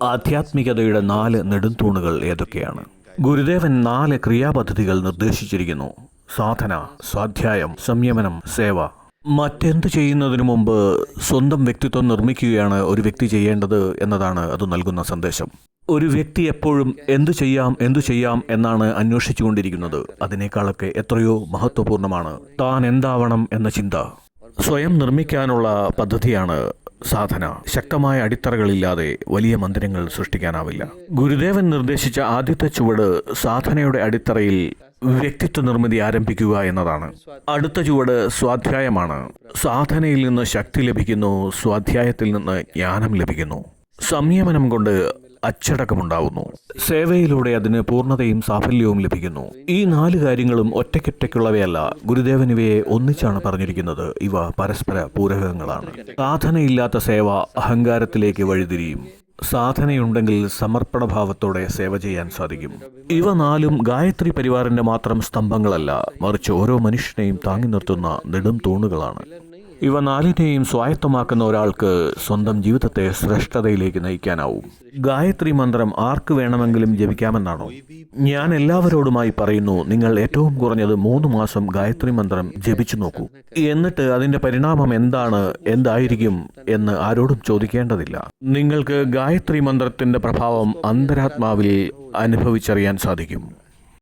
ആധ്യാത്മികതയുടെ 4 നെടുംതൂണുകൾ ഏതൊക്കെയാണ്? ഗുരുദേവൻ 4 ക്രിയാപദ്ധതികൾ നിർദ്ദേശിച്ചിരിക്കുന്നു: സാധന, സ്വാധ്യായം, സംയമനം, സേവ. മറ്റെന്ത് ചെയ്യുന്നതിനു മുമ്പ് സ്വന്തം വ്യക്തിത്വം നിർമ്മിക്കുകയാണ് ഒരു വ്യക്തി ചെയ്യേണ്ടത് എന്നതാണ് അത് നൽകുന്ന സന്ദേശം. ഒരു വ്യക്തി എപ്പോഴും എന്തു ചെയ്യാം എന്നാണ് അന്വേഷിച്ചുകൊണ്ടിരിക്കുന്നത്. അതിനേക്കാളൊക്കെ എത്രയോ മഹത്വപൂർണ്ണമാണ് താൻ എന്താവണം എന്ന ചിന്ത. സ്വയം നിർമ്മിക്കാനുള്ള പദ്ധതിയാണ് സാധന. ശക്തമായ അടിത്തറകളില്ലാതെ വലിയ മന്ദിരങ്ങൾ സൃഷ്ടിക്കാനാവില്ല. ഗുരുദേവൻ നിർദ്ദേശിച്ച ആദ്യത്തെ ചുവട് സാധനയുടെ അടിത്തറയിൽ വ്യക്തിത്വ നിർമ്മിതി ആരംഭിക്കുക എന്നതാണ്. അടുത്ത ചുവട് സ്വാധ്യായമാണ്. സാധനയിൽ നിന്ന് ശക്തി ലഭിക്കുന്നു, സ്വാധ്യായത്തിൽ നിന്ന് ജ്ഞാനം ലഭിക്കുന്നു. സംയമനം കൊണ്ട് അച്ചടക്കമുണ്ടാവുന്നു. സേവയിലൂടെ അതിന് പൂർണ്ണതയും സാഫല്യവും ലഭിക്കുന്നു. ഈ 4 കാര്യങ്ങളും ഒറ്റയ്ക്കൊറ്റയ്ക്കുള്ളവയല്ല. ഗുരുദേവൻ ഇവയെ ഒന്നിച്ചാണ് പറഞ്ഞിരിക്കുന്നത്. ഇവ പരസ്പര പൂരകങ്ങളാണ്. സാധനയില്ലാത്ത സേവ അഹങ്കാരത്തിലേക്ക് വഴിതിരിയും. സാധനയുണ്ടെങ്കിൽ സമർപ്പണഭാവത്തോടെ സേവ ചെയ്യാൻ സാധിക്കും. ഇവ 4ഉം ഗായത്രി പരിവാറിന്റെ മാത്രം സ്തംഭങ്ങളല്ല, മറിച്ച് ഓരോ മനുഷ്യനെയും താങ്ങി നിർത്തുന്ന നെടും തൂണുകളാണ്. ഇവ 4നെയും സ്വായത്തമാക്കുന്ന ഒരാൾക്ക് സ്വന്തം ജീവിതത്തെ ശ്രേഷ്ഠതയിലേക്ക് നയിക്കാനാവും. ഗായത്രി മന്ത്രം ആർക്ക് വേണമെങ്കിലും ജപിക്കാമെന്നാണോ? ഞാൻ എല്ലാവരോടുമായി പറയുന്നു, നിങ്ങൾ ഏറ്റവും കുറഞ്ഞത് 3 മാസം ഗായത്രി മന്ത്രം ജപിച്ചു നോക്കൂ. എന്നിട്ട് അതിന്റെ പരിണാമം എന്തായിരിക്കും എന്ന് ആരോടും ചോദിക്കേണ്ടതില്ല. നിങ്ങൾക്ക് ഗായത്രി മന്ത്രത്തിന്റെ പ്രഭാവം അന്തരാത്മാവിൽ അനുഭവിച്ചറിയാൻ സാധിക്കും.